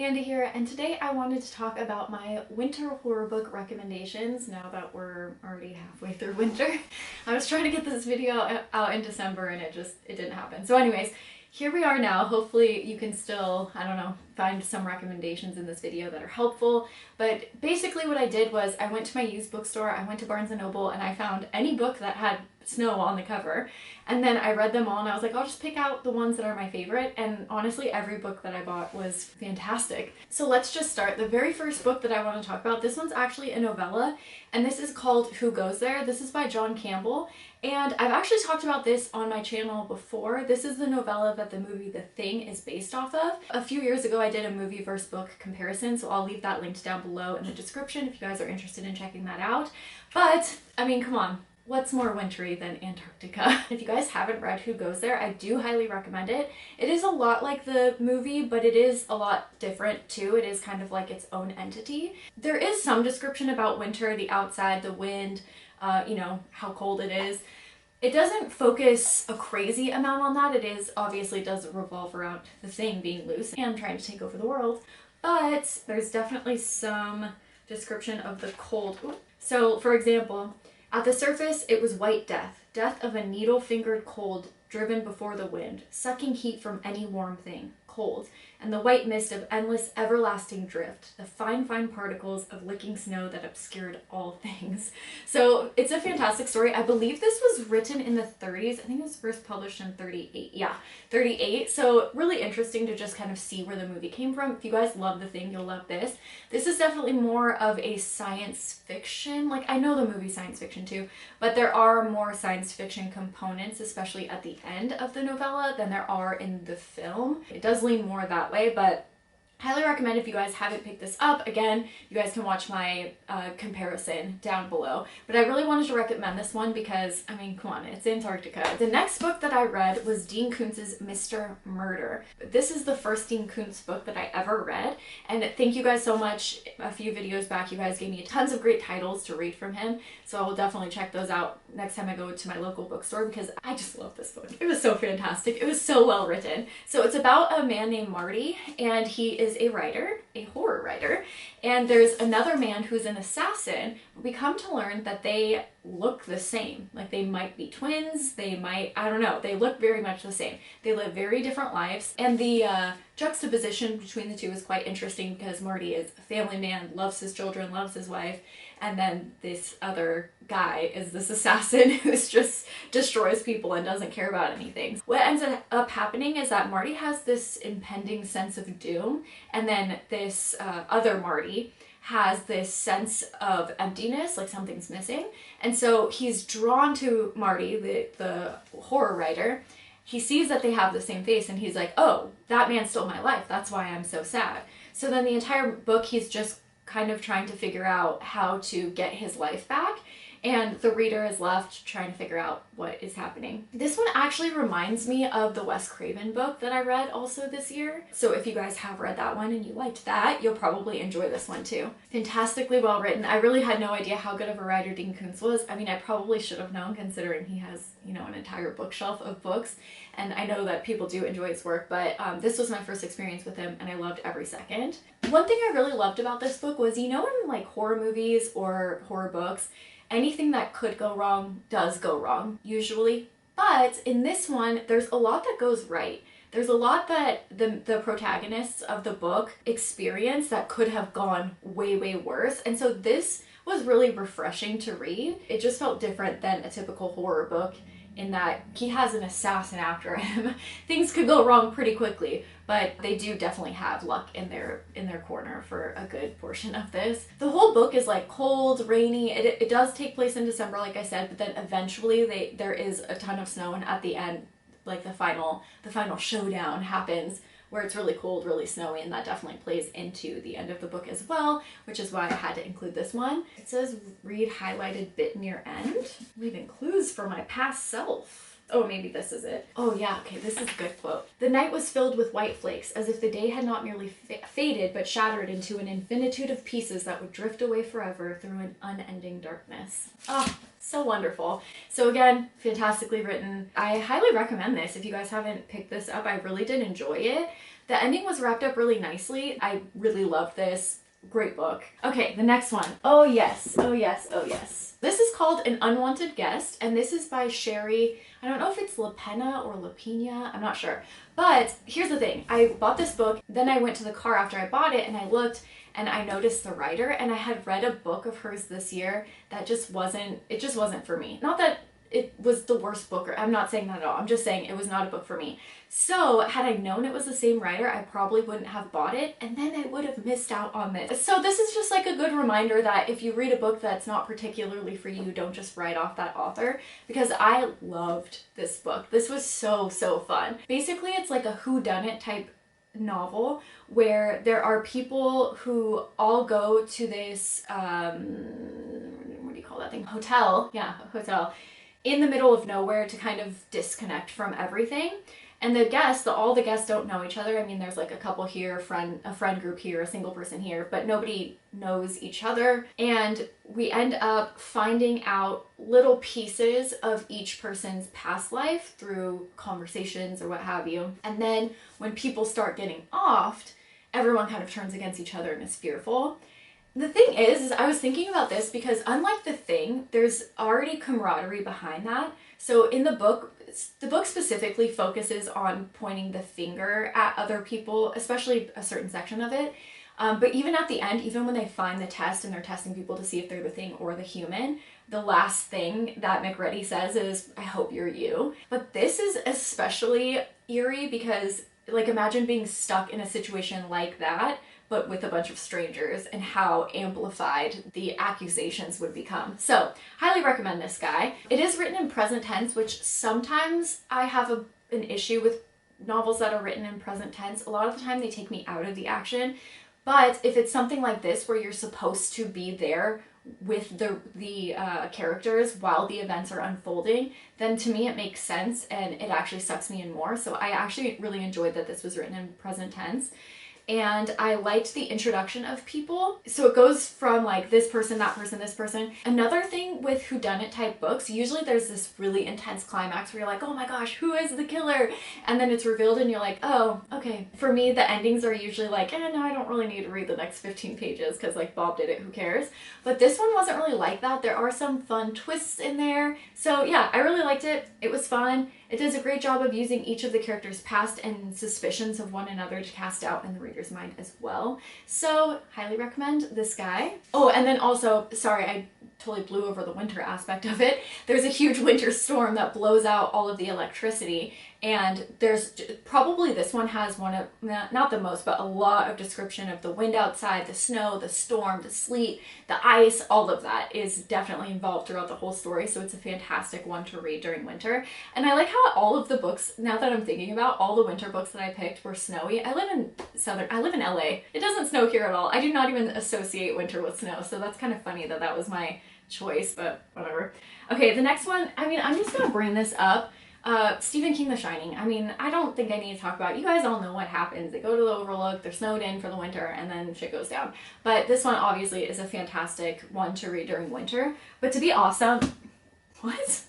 Andy here, and today I wanted to talk about my winter horror book recommendations now that we're already halfway through winter. I was trying to get this video out in December and it didn't happen. So anyways, here we are now. Hopefully you can still, I don't know, find some recommendations in this video that are helpful. But basically what I did was I went to my used bookstore, I went to Barnes & Noble, and I found any book that had snow on the cover. And then I read them all and I was like, I'll just pick out the ones that are my favorite. And honestly, every book that I bought was fantastic. So let's just start. The very first book that I want to talk about, this one's actually a novella, and this is called Who Goes There? This is by John Campbell. And I've actually talked about this on my channel before. This is the novella that the movie The Thing is based off of. A few years ago, I did a movie versus book comparison, so I'll leave that linked down below in the description if you guys are interested in checking that out. But, I mean, come on. What's more wintry than Antarctica? If you guys haven't read Who Goes There, I do highly recommend it. It is a lot like the movie, but it is a lot different too. It is kind of like its own entity. There is some description about winter, the outside, the wind, you know, how cold it is. It doesn't focus a crazy amount on that. It is, obviously does revolve around the Thing being loose and trying to take over the world, but there's definitely some description of the cold. Ooh. So, for example, at the surface, it was white death, death of a needle-fingered cold driven before the wind, sucking heat from any warm thing, cold, and the white mist of endless, everlasting drift, the fine particles of licking snow that obscured all things. So it's a fantastic story. I believe this was written in the 30s. I think it was first published in 38. Yeah, 38. So really interesting to just kind of see where the movie came from. If you guys love The Thing, you'll love this. This is definitely more of a science fiction. Like, I know the movie's science fiction too, but there are more science fiction components, especially at the end of the novella, than there are in the film. It does lean more that way, but highly recommend if you guys haven't picked this up. Again, you guys can watch my comparison down below. But I really wanted to recommend this one because, I mean, come on, it's Antarctica. The next book that I read was Dean Koontz's Mr. Murder. This is the first Dean Koontz book that I ever read, and thank you guys so much. A few videos back, you guys gave me tons of great titles to read from him, so I will definitely check those out next time I go to my local bookstore because I just love this book. It was so fantastic. It was so well written. So it's about a man named Marty, and he is a writer, a horror writer, and there's another man who's an assassin. We come to learn that they look the same. Like, they might be twins, they might, I don't know, they look very much the same. They live very different lives, and the juxtaposition between the two is quite interesting because Marty is a family man, loves his children, loves his wife, and then this other guy is this assassin who just destroys people and doesn't care about anything. What ends up happening is that Marty has this impending sense of doom, and then this other Marty has this sense of emptiness, like something's missing. And so he's drawn to Marty, the horror writer. He sees that they have the same face and he's like, oh, that man stole my life. That's why I'm so sad. So then the entire book, he's just kind of trying to figure out how to get his life back. And the reader is left trying to figure out what is happening. This one actually reminds me of the Wes Craven book that I read also this year. So if you guys have read that one and you liked that, you'll probably enjoy this one too. Fantastically well written. I really had no idea how good of a writer Dean Koontz was. I mean, I probably should have known considering he has, you know, an entire bookshelf of books. And I know that people do enjoy his work, but this was my first experience with him and I loved every second. One thing I really loved about this book was, you know, in like horror movies or horror books, anything that could go wrong does go wrong, usually. But in this one, there's a lot that goes right. There's a lot that the protagonists of the book experience that could have gone way worse. And so this was really refreshing to read. It just felt different than a typical horror book in that he has an assassin after him. Things could go wrong pretty quickly, but they do definitely have luck in their corner for a good portion of this. The whole book is like cold, rainy. It does take place in December, like I said, but then eventually there is a ton of snow, and at the end, like the final showdown happens where it's really cold, really snowy, and that definitely plays into the end of the book as well, which is why I had to include this one. It says, read highlighted bit near end, leaving clues for my past self. Oh, maybe this is it. Oh yeah, okay, this is a good quote. The night was filled with white flakes, as if the day had not merely faded, but shattered into an infinitude of pieces that would drift away forever through an unending darkness. Ah, so wonderful. So again, fantastically written. I highly recommend this. If you guys haven't picked this up, I really did enjoy it. The ending was wrapped up really nicely. I really loved this. Great book. Okay, the next one. Oh yes, oh yes, oh yes. This is called An Unwanted Guest, and this is by Sherry. I don't know if it's LaPena or LaPena, I'm not sure. But here's the thing, I bought this book, then I went to the car after I bought it and I looked and I noticed the writer, and I had read a book of hers this year that just wasn't for me. Not that it was the worst book, or I'm not saying that at all. I'm just saying it was not a book for me. So had I known it was the same writer, I probably wouldn't have bought it, and then I would have missed out on this. So this is just like a good reminder that if you read a book that's not particularly for you, don't just write off that author, because I loved this book. This was so fun. Basically, it's like a whodunit type novel where there are people who all go to this, what do you call that thing? Hotel. Yeah, hotel. In the middle of nowhere to kind of disconnect from everything. And all the guests don't know each other. I mean, there's like a couple here, a friend group here, a single person here, but nobody knows each other. And we end up finding out little pieces of each person's past life through conversations or what have you. And then when people start getting offed, everyone kind of turns against each other and is fearful. The thing is I was thinking about this because unlike The Thing, there's already camaraderie behind that. So in the book specifically focuses on pointing the finger at other people, especially a certain section of it. But even at the end, even when they find the test and they're testing people to see if they're the thing or the human, the last thing that McReady says is, "I hope you're you." But this is especially eerie because, like, imagine being stuck in a situation like that, but with a bunch of strangers, and how amplified the accusations would become. So, highly recommend this guy. It is written in present tense, which sometimes I have an issue with novels that are written in present tense. A lot of the time they take me out of the action, but if it's something like this where you're supposed to be there with the characters while the events are unfolding, then to me it makes sense and it actually sucks me in more. So I actually really enjoyed that this was written in present tense. And I liked the introduction of people. So it goes from like this person, that person, this person. Another thing with whodunit type books, usually there's this really intense climax where you're like, oh my gosh, who is the killer? And then it's revealed and you're like, oh, okay. For me, the endings are usually like, no, I don't really need to read the next 15 pages because like Bob did it, who cares? But this one wasn't really like that. There are some fun twists in there. So yeah, I really liked it. It was fun. It does a great job of using each of the characters' past and suspicions of one another to cast doubt in the reader's mind as well. So, highly recommend this guy. Oh, and then also, sorry, I totally blew over the winter aspect of it. There's a huge winter storm that blows out all of the electricity, and there's probably this one has one of, not the most, but a lot of description of the wind outside, the snow, the storm, the sleet, the ice, all of that is definitely involved throughout the whole story, so it's a fantastic one to read during winter. And I like how all of the books, now that I'm thinking about, all the winter books that I picked were snowy. I live in LA. It doesn't snow here at all. I do not even associate winter with snow, so that's kind of funny that that was my choice, but whatever. Okay, the next one, I mean, I'm just gonna bring this up. Stephen King, The Shining. I mean, I don't think I need to talk about it. You guys all know what happens. They go to the Overlook, they're snowed in for the winter, and then shit goes down. But this one obviously is a fantastic one to read during winter. But to be awesome, what?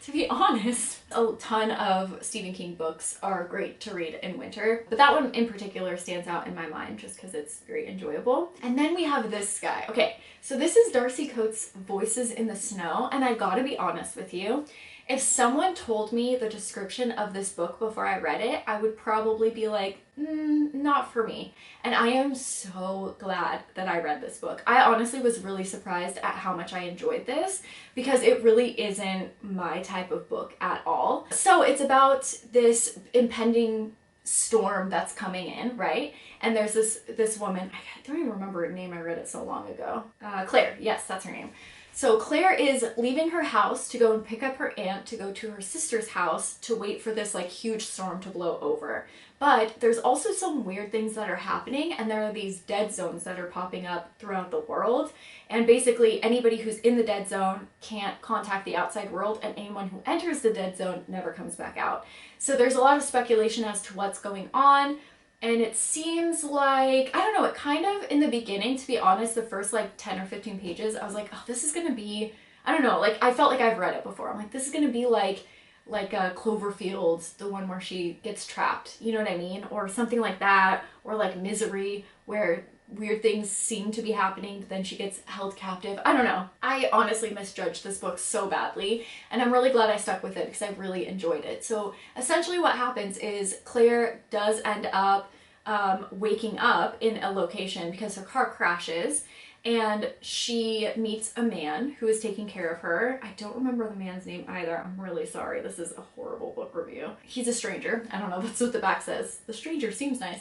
To be honest, a ton of Stephen King books are great to read in winter, but that one in particular stands out in my mind just because it's very enjoyable. And then we have this guy. Okay, so this is Darcy Coates' Voices in the Snow, and I gotta be honest with you, if someone told me the description of this book before I read it, I would probably be like, not for me. And I am so glad that I read this book. I honestly was really surprised at how much I enjoyed this because it really isn't my type of book at all. So it's about this impending storm that's coming in, right? And there's this woman, I don't even remember her name, I read it so long ago. Claire, yes, that's her name. So Claire is leaving her house to go and pick up her aunt to go to her sister's house to wait for this like huge storm to blow over. But there's also some weird things that are happening, and there are these dead zones that are popping up throughout the world. And basically anybody who's in the dead zone can't contact the outside world, and anyone who enters the dead zone never comes back out. So there's a lot of speculation as to what's going on. And it seems like, I don't know, it kind of, in the beginning, to be honest, the first like 10 or 15 pages, I was like, oh, this is gonna be, I don't know, like I felt like I've read it before. I'm like, this is gonna be like like Cloverfield, the one where she gets trapped, you know what I mean? Or something like that, or like Misery, where weird things seem to be happening, but then she gets held captive. I don't know. I honestly misjudged this book so badly, and I'm really glad I stuck with it because I really enjoyed it. So essentially what happens is Claire does end up waking up in a location because her car crashes, and she meets a man who is taking care of her. I don't remember the man's name either. I'm really sorry. This is a horrible book review. He's a stranger. I don't know. That's what the back says. The stranger seems nice.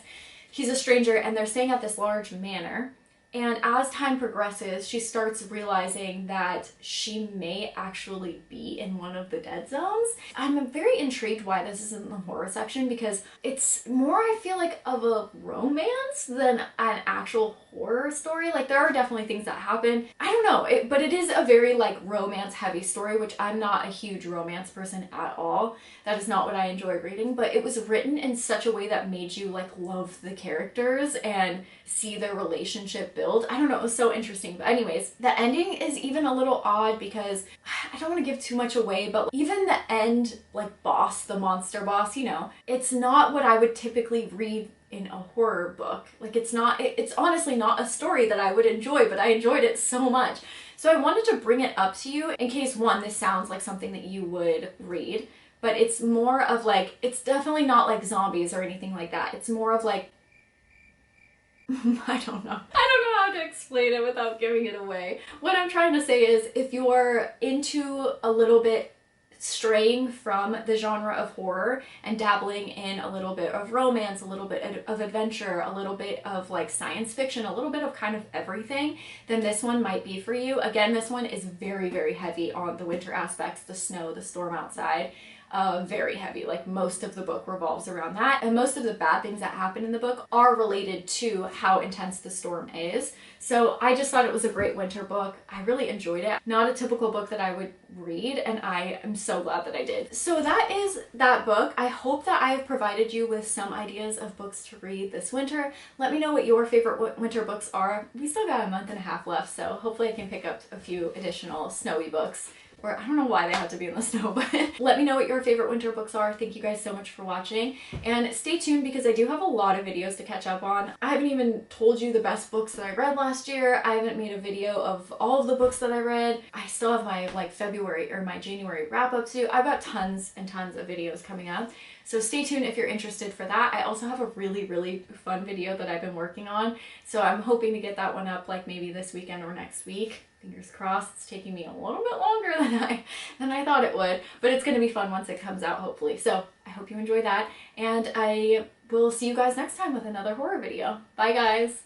He's a stranger, and they're staying at this large manor. And as time progresses, she starts realizing that she may actually be in one of the dead zones. I'm very intrigued why this is in the horror section, because it's more, I feel like, of a romance than an actual horror story. Like, there are definitely things that happen. I don't know, but it is a very, like, romance-heavy story, which I'm not a huge romance person at all. That is not what I enjoy reading, but it was written in such a way that made you, like, love the characters and see their relationship build. I don't know, it was so interesting. But anyways, the ending is even a little odd because I don't want to give too much away, but even the end, like, boss, the monster boss, you know, it's not what I would typically read in a horror book. Like, it's honestly not a story that I would enjoy, but I enjoyed it so much. So I wanted to bring it up to you in case, one, this sounds like something that you would read, but it's more of like, it's definitely not like zombies or anything like that. It's more of like, I don't know how to explain it without giving it away. What I'm trying to say is, if you're into a little bit straying from the genre of horror and dabbling in a little bit of romance, a little bit of adventure, a little bit of like science fiction, a little bit of kind of everything, then this one might be for you. Again, this one is very, very heavy on the winter aspects, the snow, the storm outside. Very heavy. Like, most of the book revolves around that, and most of the bad things that happen in the book are related to how intense the storm is. So I just thought it was a great winter book. I really enjoyed it. Not a typical book that I would read, and I am so glad that I did. So that is that book. I hope that I have provided you with some ideas of books to read this winter. Let me know what your favorite winter books are. We still got a month and a half left, so hopefully I can pick up a few additional snowy books. Or I don't know why they have to be in the snow, but let me know what your favorite winter books are. Thank you guys so much for watching, and stay tuned because I do have a lot of videos to catch up on. I haven't even told you the best books that I read last year. I haven't made a video of all of the books that I read. I still have my like February or my January wrap up too. I've got tons and tons of videos coming up. So stay tuned if you're interested for that. I also have a really, really fun video that I've been working on. So I'm hoping to get that one up like maybe this weekend or next week. Fingers crossed. It's taking me a little bit longer than I thought it would, but it's going to be fun once it comes out, hopefully. So I hope you enjoy that, and I will see you guys next time with another horror video. Bye, guys.